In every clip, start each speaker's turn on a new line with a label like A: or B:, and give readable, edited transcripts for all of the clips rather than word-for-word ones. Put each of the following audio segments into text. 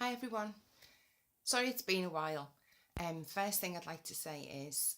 A: Hi everyone. Sorry it's been a while. First thing I'd like to say is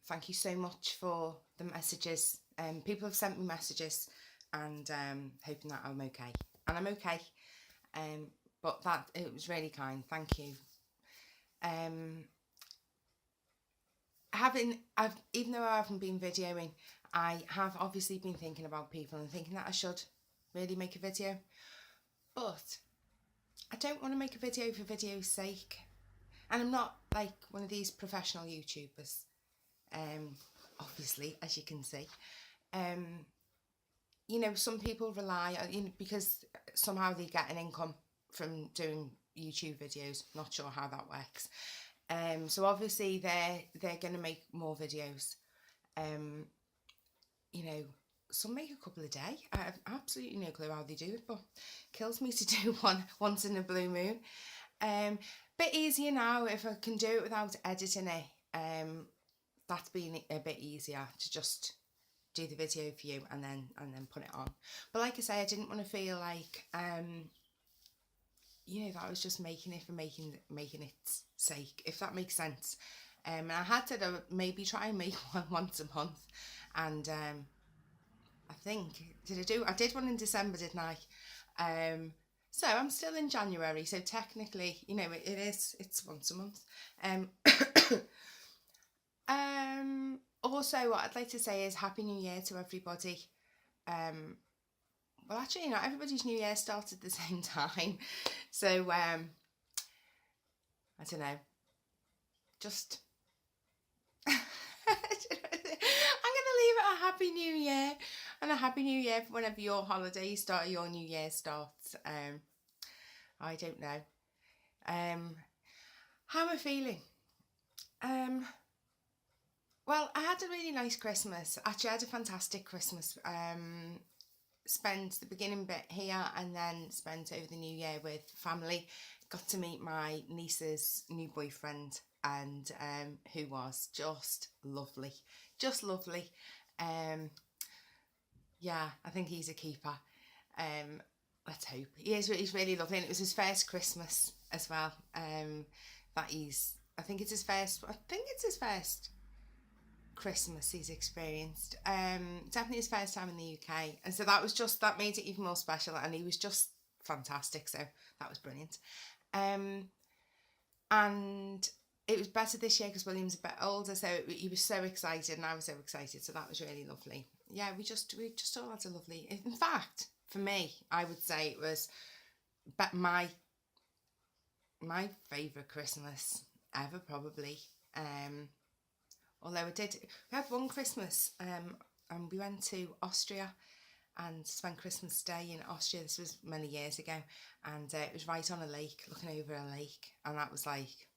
A: thank you so much for the messages. People have sent me messages and hoping that I'm okay. And I'm okay. But that it was really kind. Thank you. Um, even though I haven't been videoing, I have obviously been thinking about people and thinking that I should really make a video. But I don't want to make a video for video's sake. And I'm not like one of these professional YouTubers, obviously, as you can see. Some people rely on, because somehow they get an income from doing YouTube videos. Not sure how that works. So obviously they're going to make more videos. Some make a couple a day. I have absolutely no clue how they do it, but it kills me to do one once in a blue moon. Bit easier now if I can do it without editing it. That's been a bit easier to just do the video for you and then put it on. But like I say, I didn't want to feel like that I was just making it for making its sake, if that makes sense. And I had said I would maybe try and make one once a month, and I think I did one in December, didn't I? So I'm still in January, so technically, it's once a month. Also, what I'd like to say is Happy New Year to everybody. Well, actually, not everybody's New Year started at the same time, so I don't know. Just I'm gonna leave it a Happy New Year and a Happy New Year for whenever your holiday start, your New Year starts. I don't know. How am I feeling? Well, I had a really nice Christmas. Actually, I had a fantastic Christmas. Spent the beginning bit here and then spent over the New Year with family. Got to meet my niece's new boyfriend, and who was just lovely. Just lovely. Yeah, I think he's a keeper. Let's hope. He's really lovely, and it was his first Christmas as well. I think it's his first Christmas he's experienced. Definitely his first time in the UK, and so that made it even more special. And he was just fantastic, so that was brilliant. And it was better this year because William's a bit older, so he was so excited, and I was so excited. So that was really lovely. Yeah, we just all had a lovely. In fact, for me, I would say it was my favourite Christmas ever, probably. Although we had one Christmas, and we went to Austria and spent Christmas Day in Austria. This was many years ago, and it was right on a lake, looking over a lake, and that was like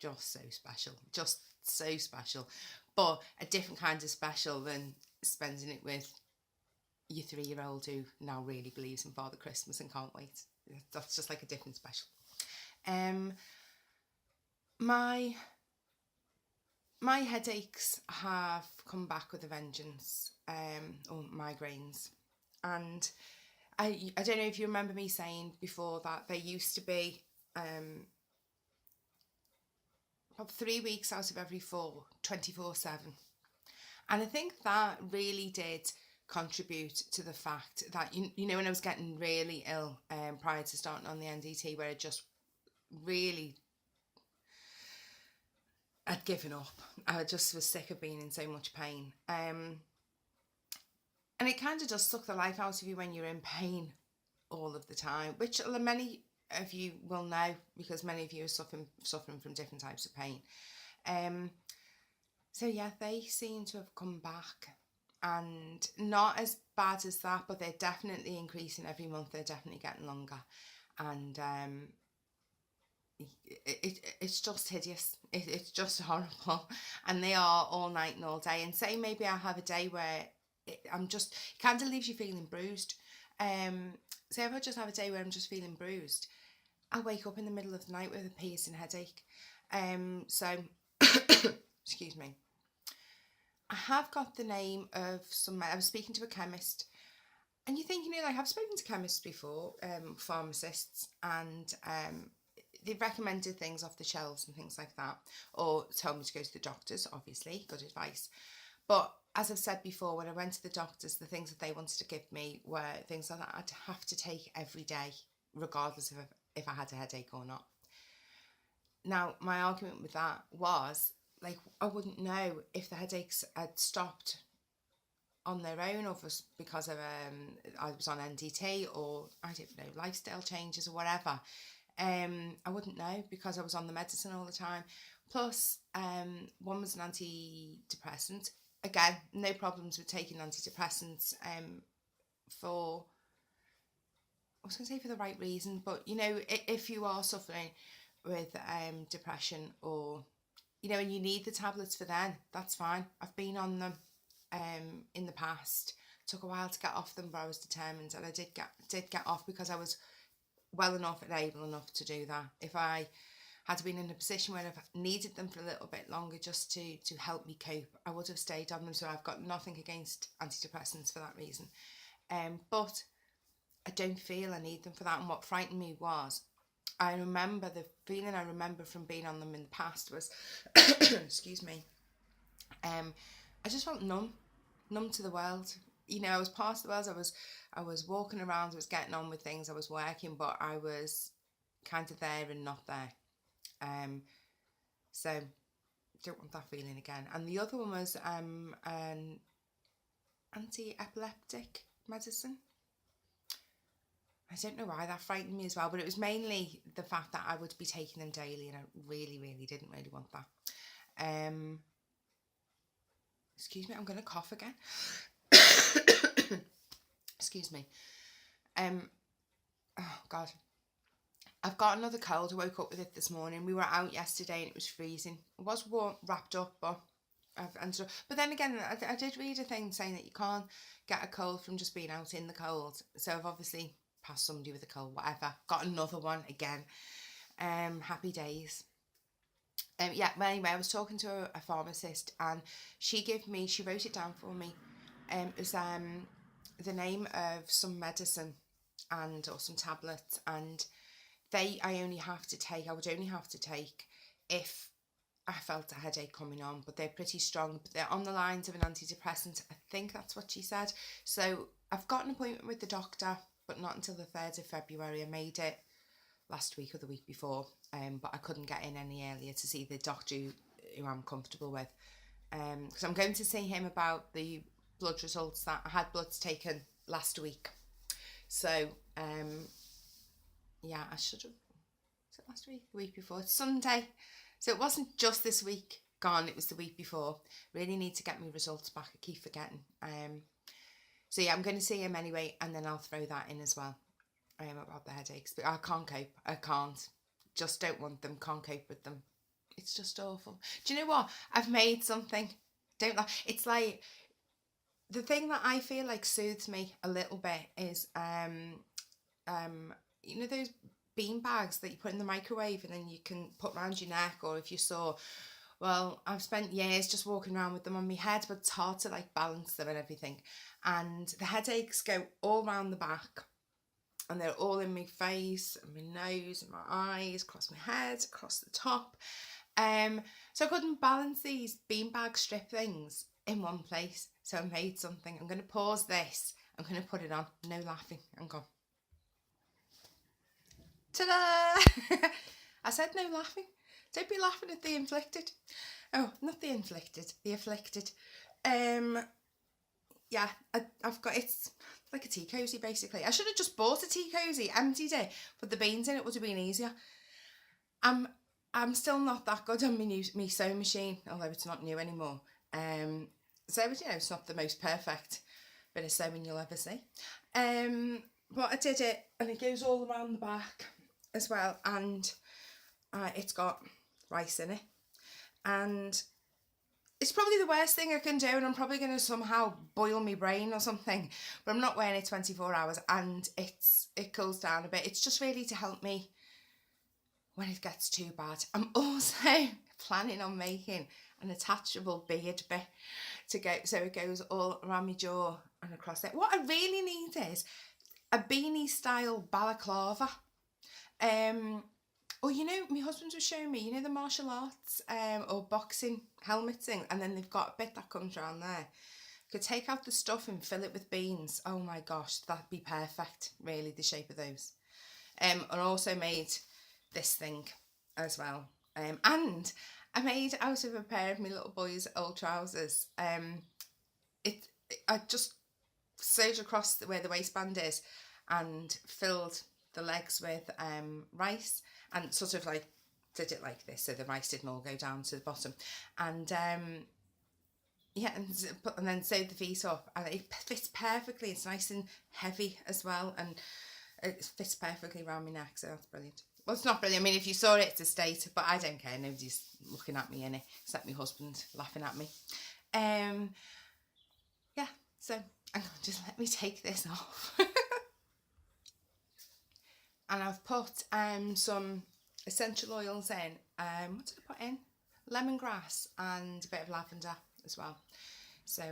A: just so special, but a different kind of special than spending it with your 3-year-old who now really believes in Father Christmas and can't wait. That's just like a different special. My headaches have come back with a vengeance, or migraines, and I don't know if you remember me saying before that there used to be about 3 weeks out of every 4, 24/7, and I think that really did contribute to the fact that when I was getting really ill prior to starting on the NDT, where I just really I'd given up. I just was sick of being in so much pain. And it kind of just sucked the life out of you when you're in pain all of the time, which many of you will know because many of you are suffering from different types of pain. So yeah, they seem to have come back, and not as bad as that, but they're definitely increasing every month. They're definitely getting longer, and it's just hideous. It's just horrible, and they are all night and all day. And say maybe I have a day where it kind of leaves you feeling bruised. Say if I just have a day where I'm just feeling bruised, I wake up in the middle of the night with a piercing headache. So excuse me. I have got the name of I was speaking to a chemist, and you're thinking, I've spoken to chemists before, pharmacists, and they've recommended things off the shelves and things like that, or told me to go to the doctors, obviously, good advice. But as I've said before, when I went to the doctors, the things that they wanted to give me were things that I'd have to take every day, regardless of if I had a headache or not. Now, my argument with that was, like, I wouldn't know if the headaches had stopped on their own, or because of I was on NDT, or I don't know, lifestyle changes or whatever. I wouldn't know because I was on the medicine all the time. Plus, one was an antidepressant. Again, no problems with taking antidepressants for, I was going to say for the right reason, but you know, if you are suffering with depression, or you know, and you need the tablets for then, that's fine. I've been on them in the past. Took a while to get off them, but I was determined, and I did get off because I was well enough and able enough to do that. If I had been in a position where I've needed them for a little bit longer just to help me cope, I would have stayed on them. So I've got nothing against antidepressants for that reason. But I don't feel I need them for that. And what frightened me was, I remember the feeling I remember from being on them in the past was, excuse me, I just felt numb to the world. You know, I was past the world. I was walking around, I was getting on with things, I was working, but I was kind of there and not there. So don't want that feeling again. And the other one was an anti-epileptic medicine. I don't know why that frightened me as well, but it was mainly the fact that I would be taking them daily, and I really, really didn't really want that. Excuse me, I'm going to cough again. Excuse me. Oh God, I've got another cold. I woke up with it this morning. We were out yesterday and it was freezing. It was warm, wrapped up, but I've ended up. But then again, I did read a thing saying that you can't get a cold from just being out in the cold. So I've obviously passed somebody with a cold, whatever. Got another one again. Happy days. Yeah, but anyway, I was talking to a pharmacist, and she wrote it down for me. It was the name of some medicine or some tablets, and I would only have to take if I felt a headache coming on, but they're pretty strong, but they're on the lines of an antidepressant. I think that's what she said. So I've got an appointment with the doctor, but not until the 3rd of February. I made it last week or the week before, but I couldn't get in any earlier to see the doctor who I'm comfortable with, because I'm going to see him about the blood results that I had bloods taken last week. So yeah, I should have, was it last week, the week before? It's Sunday, so it wasn't just this week gone, it was the week before. Really need to get my results back, I keep forgetting. So yeah, I'm going to see him anyway, and then I'll throw that in as well. About the headaches, but I can't cope. I can't. Just don't want them. Can't cope with them. It's just awful. Do you know what? I've made something. Don't laugh. It's like the thing that I feel like soothes me a little bit is you know those bean bags that you put in the microwave and then you can put around your neck, or if you saw. Well, I've spent years just walking around with them on my head, but it's hard to like balance them and everything. And the headaches go all around the back. And they're all in my face, and my nose, and my eyes, across my head, across the top. So I couldn't balance these beanbag strip things in one place. So I made something. I'm going to pause this. I'm going to put it on. No laughing. And go. Ta-da! I said no laughing. Don't be laughing at the inflicted. Oh, not the inflicted. The afflicted. Yeah, I've got, it's like a tea cosy basically. I should have just bought a tea cosy, emptied it, put the beans in. It would have been easier. I'm still not that good on my sewing machine, although it's not new anymore. So you know, it's not the most perfect bit of sewing you'll ever see. But I did it, and it goes all around the back as well, and it's got rice in it, and it's probably the worst thing I can do, and I'm probably going to somehow boil my brain or something, but I'm not wearing it 24 hours, and it cools down a bit. It's just really to help me when it gets too bad. I'm also planning on making an attachable beard bit to go, so it goes all around my jaw and across it. What I really need is a beanie style balaclava. Oh, you know, my husband was showing me, you know, the martial arts or boxing helmet thing, and then they've got a bit that comes around there. Could take out the stuff and fill it with beans. Oh my gosh, that'd be perfect, really, the shape of those. And also made this thing as well. And I made out of a pair of my little boy's old trousers. I just sewed across where the waistband is and filled the legs with rice and sort of like did it like this so the rice didn't all go down to the bottom, and yeah, and then sewed the feet up, and it fits perfectly. It's nice and heavy as well, and it fits perfectly around my neck, so that's brilliant. Well, it's not brilliant. I mean, if you saw it, it's a state, but I don't care. Nobody's looking at me in it, except my husband laughing at me. Yeah, so hang on, just let me take this off. And I've put some essential oils in. What did I put in? Lemongrass and a bit of lavender as well. So,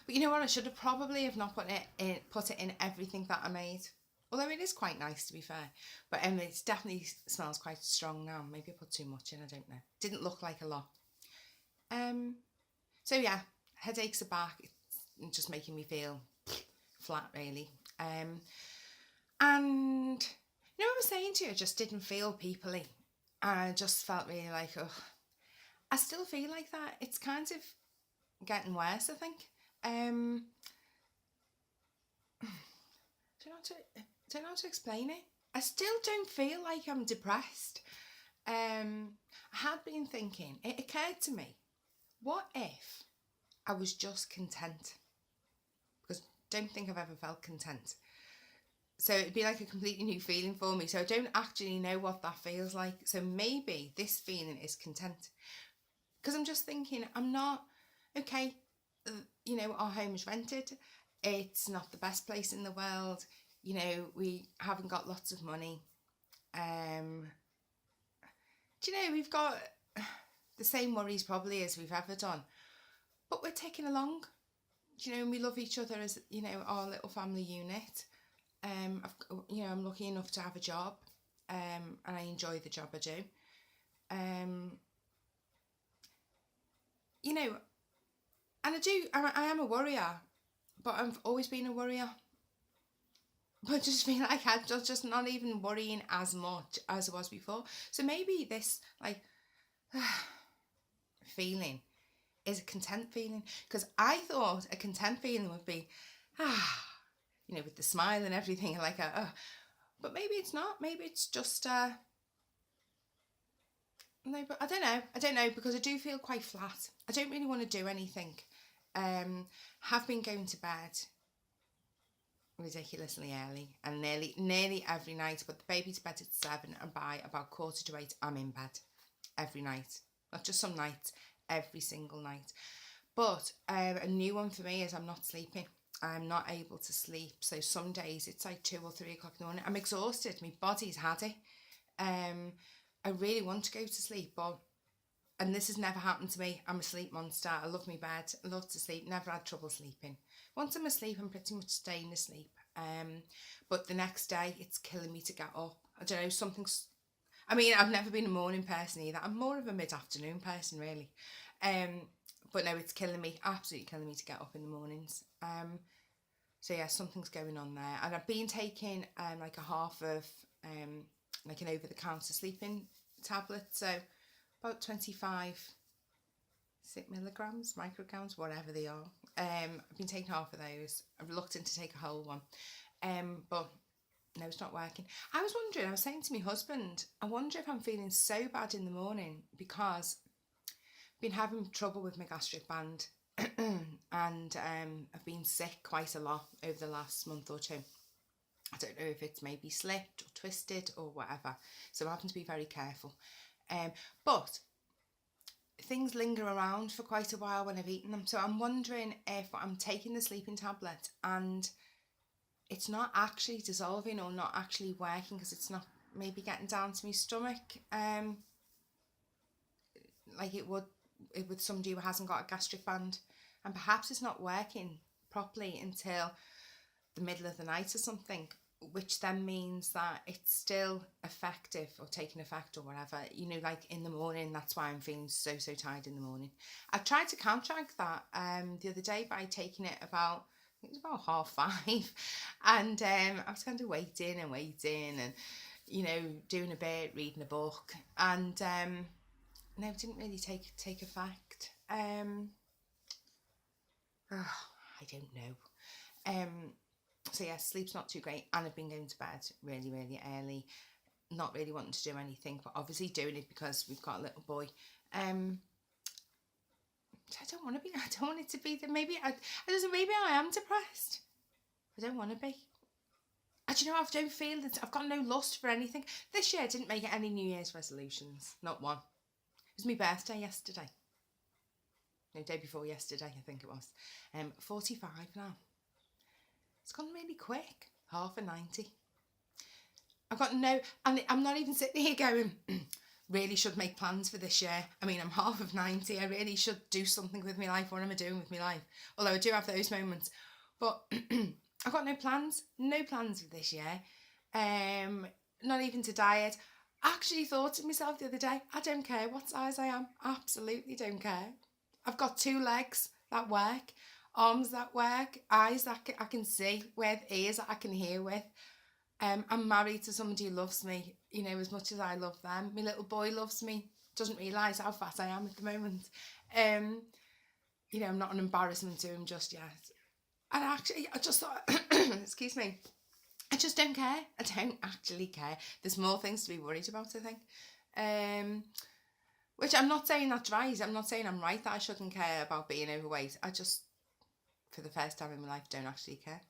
A: but you know what? I should have probably have not put it in everything that I made. Although it is quite nice, to be fair. But it definitely smells quite strong now. Maybe I put too much in, I don't know. Didn't look like a lot. So yeah, headaches are back. It's just making me feel flat, really. And you know what I was saying to you? I just didn't feel peoply. I just felt really like, oh, I still feel like that. It's kind of getting worse, I think. Don't know how to explain it. I still don't feel like I'm depressed. I had been thinking, it occurred to me, what if I was just content? Because I don't think I've ever felt content. So it'd be like a completely new feeling for me. So I don't actually know what that feels like. So maybe this feeling is content. Because I'm just thinking, I'm not, okay, you know, our home is rented. It's not the best place in the world. You know, we haven't got lots of money. Do you know, we've got the same worries probably as we've ever done. But we're taking along. Do you know, and we love each other as, you know, our little family unit. I'm lucky enough to have a job, and I enjoy the job I do. You know, and I am a worrier, but I've always been a worrier. But I just feel like I'm just not even worrying as much as I was before. So maybe this, like, feeling is a content feeling. Because I thought a content feeling would be, you know, with the smile and everything, like but maybe it's not. Maybe it's just no, but I don't know, because I do feel quite flat. I don't really want to do anything. Have been going to bed ridiculously early, and nearly every night. But the baby's to bed at 7, and by about 7:45 I'm in bed every night. Not just some nights, every single night. But a new one for me is I'm not sleeping. I'm not able to sleep. So some days it's like 2 or 3 o'clock in the morning. I'm exhausted. My body's had it. I really want to go to sleep, and this has never happened to me. I'm a sleep monster. I love my bed. I love to sleep. Never had trouble sleeping. Once I'm asleep, I'm pretty much staying asleep. But the next day, it's killing me to get up. I don't know, I mean, I've never been a morning person either. I'm more of a mid-afternoon person, really. But no, it's killing me, absolutely killing me to get up in the mornings. So yeah, something's going on there. And I've been taking like a half of like an over-the-counter sleeping tablet. So about 25 milligrams, micrograms, whatever they are. I've been taking half of those. I'm reluctant to take a whole one. But no, it's not working. I was wondering, I was saying to my husband, I wonder if I'm feeling so bad in the morning because I've been having trouble with my gastric band and I've been sick quite a lot over the last month or two. I don't know if it's maybe slipped or twisted or whatever. So I'm having to be very careful. But things linger around for quite a while when I've eaten them. So I'm wondering if I'm taking the sleeping tablet and it's not actually dissolving or not actually working because it's not maybe getting down to my stomach like it would with somebody who hasn't got a gastric band, and perhaps it's not working properly until the middle of the night or something. which then means that it's still effective or taking effect or whatever, you know, like in the morning. That's why I'm feeling so tired in the morning. I tried to counteract that the other day by taking it about, I think it was about 5:30, and I was kind of waiting and, you know, doing a bit, reading a book, and no, it didn't really take effect. I don't know. So yeah, sleep's not too great, and I've been going to bed really early, not really wanting to do anything, but obviously doing it because we've got a little boy. I don't want to be. I don't want it to be that. Maybe I am depressed. I don't want to be. And you know, I don't feel that I've got no lust for anything. This year I didn't make any New Year's resolutions. Not one. It was my birthday yesterday. No, day before yesterday, I think it was. 45 now. It's gone really quick. Half a 90. I've got no, and I'm not even sitting here going, really should make plans for this year. I mean, I'm half of 90. I really should do something with my life. What am I doing with my life? Although I do have those moments. But I've got no plans. No plans for this year. Not even to diet. I actually thought to myself the other day, I don't care what size I am. Absolutely don't care. I've got 2 legs that work, arms that work, eyes that I can see with, ears that I can hear with. I'm married to somebody who loves me, you know, as much as I love them. My little boy loves me, doesn't realise how fat I am at the moment. You know, I'm not an embarrassment to him just yet. And actually, I just thought, excuse me, I just don't care. I don't actually care. There's more things to be worried about, I think. Which I'm not saying that's right. I'm not saying I'm right that I shouldn't care about being overweight. I just, for the first time in my life, don't actually care.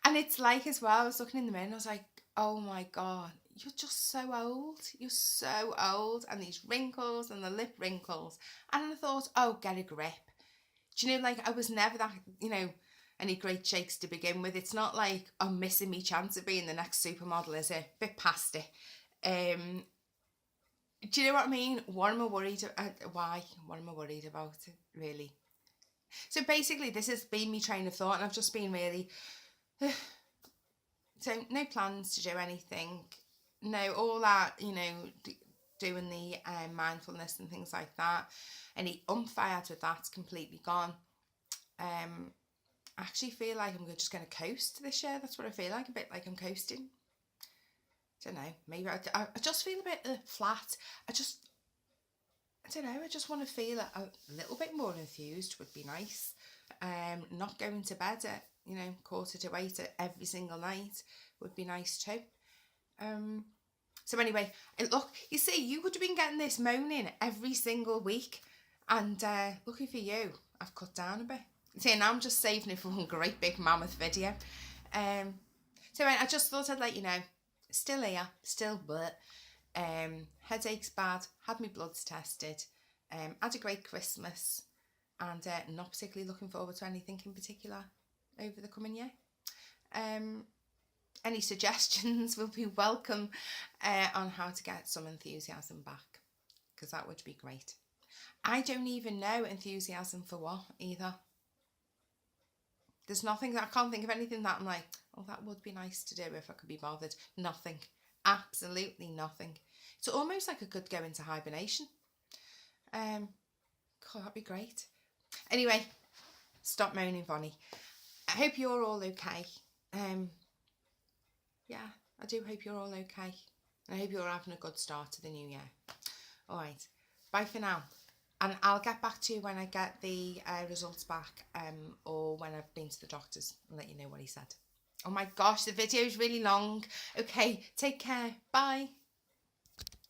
A: And it's like as well, I was looking in the mirror and I was like, oh my God, you're just so old. You're so old. And these wrinkles and the lip wrinkles. And I thought, oh, get a grip. Do you know, like, I was never that, you know, any great shakes to begin with. It's not like I'm missing me chance of being the next supermodel, is it? Bit past it. Do you know what I mean? What am I worried about? Why? What am I worried about, really? So basically, this has been my train of thought, and I've just been really... So, no plans to do anything. No, all that, you know, doing the mindfulness and things like that. Any umph I had with that's completely gone. I actually feel like I'm just going to coast this year. That's what I feel like, a bit like I'm coasting. Don't know, maybe I just feel a bit flat. I don't know, I just want to feel a little bit more enthused would be nice. Not going to bed at, you know, 7:45 every single night would be nice too. So anyway, look, you see, you could have been getting this moaning every single week, and lucky for you, I've cut down a bit. See, now I'm just saving it for one great big mammoth video. So I just thought I'd let you know. Still here, still but headache's bad, had my bloods tested, had a great Christmas, and not particularly looking forward to anything in particular over the coming year. Any suggestions will be welcome on how to get some enthusiasm back, because that would be great. I don't even know enthusiasm for what either. There's nothing, I can't think of anything that I'm like, oh, that would be nice to do if I could be bothered. Nothing. Absolutely nothing. It's almost like I could go into hibernation. God, that'd be great. Anyway, stop moaning, Bonnie. I hope you're all okay. Yeah, I do hope you're all okay. I hope you're having a good start to the new year. All right, bye for now. And I'll get back to you when I get the results back, or when I've been to the doctor's and let you know what he said. Oh my gosh, the video is really long. Okay, take care. Bye.